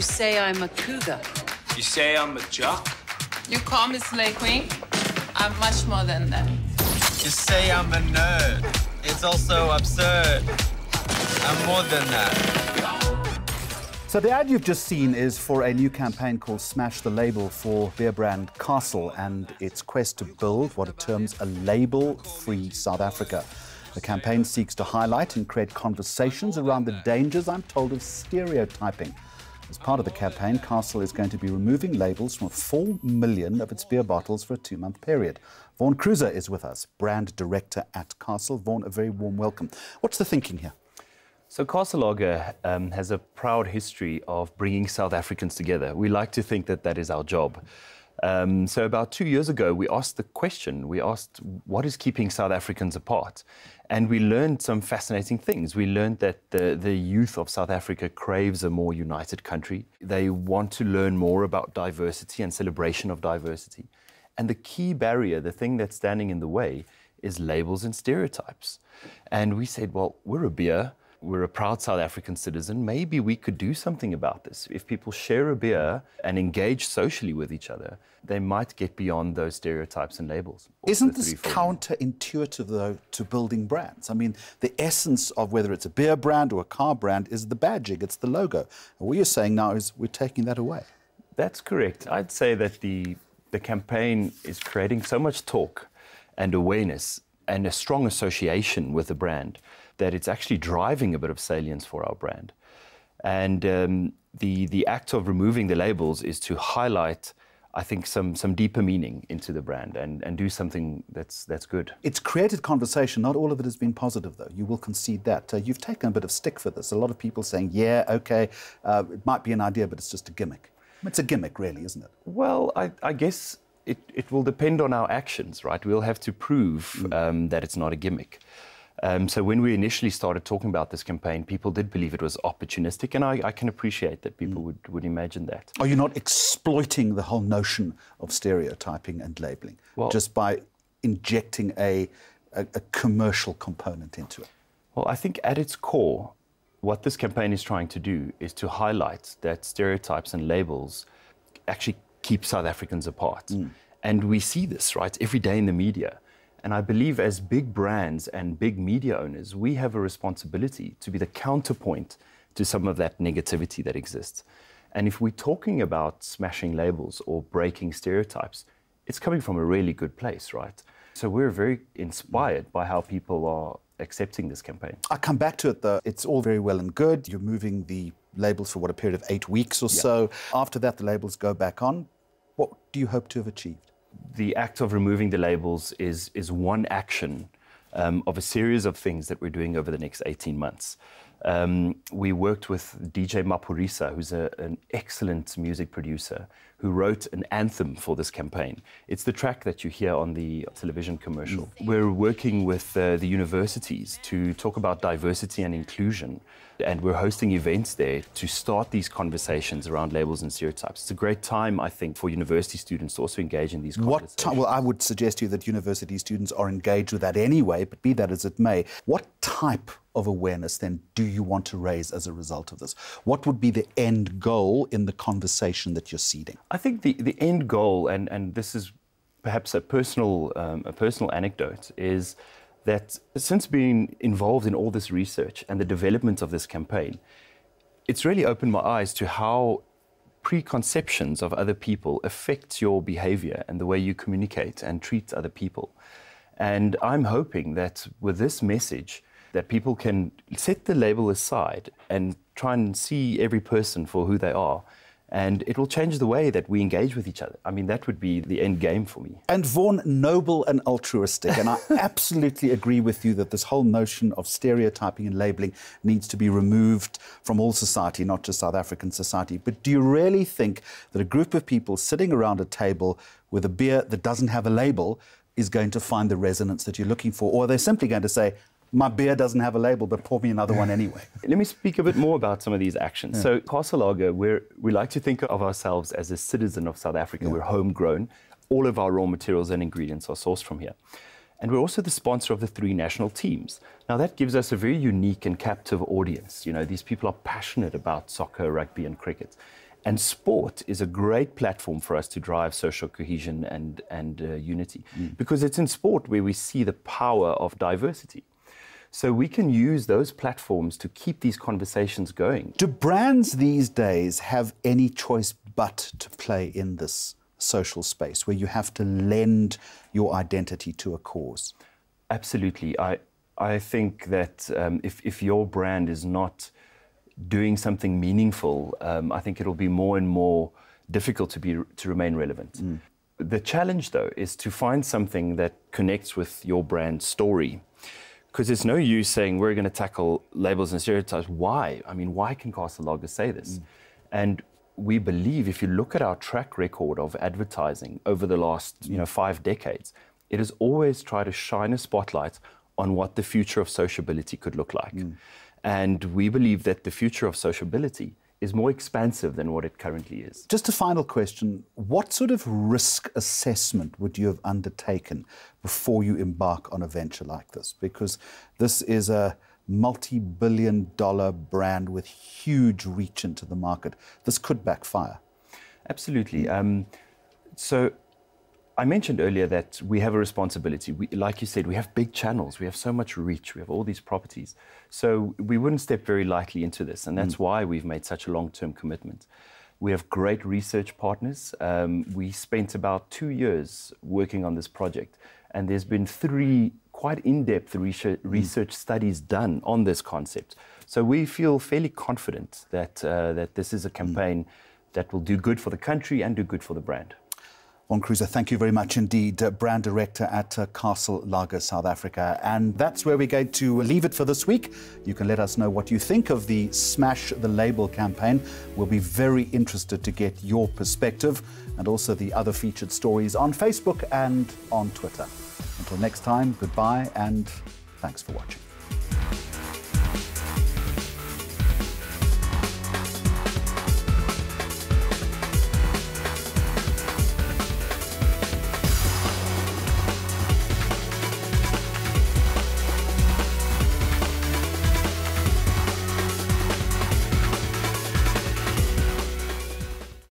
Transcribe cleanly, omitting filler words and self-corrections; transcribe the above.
You say I'm a cougar. You say I'm a jock. You call me Slay Queen? I'm much more than that. You say I'm a nerd. It's also absurd. I'm more than that. So the ad you've just seen is for a new campaign called Smash the Label for beer brand Castle and its quest to build what it terms a label-free South Africa. The campaign seeks to highlight and create conversations around the dangers, I'm told, of stereotyping. As part of the campaign, Castle is going to be removing labels from 4 million of its beer bottles for a 2-month period. Vaughan Cruiser is with us, brand director at Castle. Vaughan, a very warm welcome. What's the thinking here? So Castle Lager has a proud history of bringing South Africans together. We like to think that that is our job. So about 2 years ago, we asked the question, what is keeping South Africans apart? And we learned some fascinating things. We learned that the youth of South Africa craves a more united country. They want to learn more about diversity and celebration of diversity. And the key barrier, the thing that's standing in the way, is labels and stereotypes. And we said, well, we're a beer. We're a proud South African citizen. Maybe we could do something about this. If people share a beer and engage socially with each other, they might get beyond those stereotypes and labels. Isn't this counterintuitive, though, to building brands? I mean, the essence of whether it's a beer brand or a car brand is the badging, it's the logo. And what you're saying now is we're taking that away. That's correct. I'd say that the campaign is creating so much talk and awareness and a strong association with the brand that it's actually driving a bit of salience for our brand. And the act of removing the labels is to highlight, I think, some deeper meaning into the brand and do something that's good. It's created conversation. Not all of it has been positive, though. You will concede that. You've taken a bit of stick for this. A lot of people saying, yeah, OK, it might be an idea, but it's just a gimmick. It's a gimmick, really, isn't it? Well, I guess it will depend on our actions, right? We'll have to prove that it's not a gimmick. So when we initially started talking about this campaign, people did believe it was opportunistic, and I can appreciate that people would imagine that. Are you not exploiting the whole notion of stereotyping and labelling just by injecting a commercial component into it? Well, I think at its core, what this campaign is trying to do is to highlight that stereotypes and labels actually keep South Africans apart. And we see this, right, every day in the media. And I believe as big brands and big media owners, we have a responsibility to be the counterpoint to some of that negativity that exists. And if we're talking about smashing labels or breaking stereotypes, it's coming from a really good place, right? So we're very inspired by how people are accepting this campaign. I'll come back to it, though. It's all very well and good. You're moving the labels for, what, a period of 8 weeks or so. After that, the labels go back on. What do you hope to have achieved? The act of removing the labels is one action of a series of things that we're doing over the next 18 months. We worked with DJ Mapurisa, who's an excellent music producer, who wrote an anthem for this campaign. It's the track that you hear on the television commercial. We're working with the universities to talk about diversity and inclusion, and we're hosting events there to start these conversations around labels and stereotypes. It's a great time, I think, for university students to also engage in these conversations. Well, I would suggest to you that university students are engaged with that anyway, but be that as it may, what type of awareness, then, do you want to raise as a result of this? What would be the end goal in the conversation that you're seeding? I think the end goal, and this is perhaps a personal anecdote, is that since being involved in all this research and the development of this campaign, it's really opened my eyes to how preconceptions of other people affect your behavior and the way you communicate and treat other people. And I'm hoping that with this message, that people can set the label aside and try and see every person for who they are. And it will change the way that we engage with each other. I mean, that would be the end game for me. And Vaughan, noble and altruistic. And I absolutely agree with you that this whole notion of stereotyping and labelling needs to be removed from all society, not just South African society. But do you really think that a group of people sitting around a table with a beer that doesn't have a label is going to find the resonance that you're looking for? Or are they simply going to say, my beer doesn't have a label, but pour me another one anyway? Let me speak a bit more about some of these actions. Yeah. So Castle Lager, we like to think of ourselves as a citizen of South Africa. Yeah. We're homegrown. All of our raw materials and ingredients are sourced from here. And we're also the sponsor of the 3 national teams. Now, that gives us a very unique and captive audience. You know, these people are passionate about soccer, rugby, and cricket. And sport is a great platform for us to drive social cohesion and unity, because it's in sport where we see the power of diversity. So we can use those platforms to keep these conversations going. Do brands these days have any choice but to play in this social space where you have to lend your identity to a cause? Absolutely. I think that if your brand is not doing something meaningful, I think it'll be more and more difficult to remain relevant. The challenge, though, is to find something that connects with your brand story. Because it's no use saying we're going to tackle labels and stereotypes. Why? I mean, why can Castle Lager say this? And we believe, if you look at our track record of advertising over the last 5 decades, it has always tried to shine a spotlight on what the future of sociability could look like. And we believe that the future of sociability is more expansive than what it currently is. Just a final question. What sort of risk assessment would you have undertaken before you embark on a venture like this? Because this is a multi-billion-dollar brand with huge reach into the market. This could backfire. Absolutely. So I mentioned earlier that we have a responsibility. Like you said, we have big channels, we have so much reach, we have all these properties. So we wouldn't step very lightly into this, and that's why we've made such a long-term commitment. We have great research partners. We spent about 2 years working on this project, and there's been 3 quite in-depth research studies done on this concept. So we feel fairly confident that, that this is a campaign that will do good for the country and do good for the brand. Von Cruiser, thank you very much indeed, Brand Director at Castle Lager South Africa. And that's where we're going to leave it for this week. You can let us know what you think of the Smash the Label campaign. We'll be very interested to get your perspective, and also the other featured stories on Facebook and on Twitter. Until next time, goodbye and thanks for watching.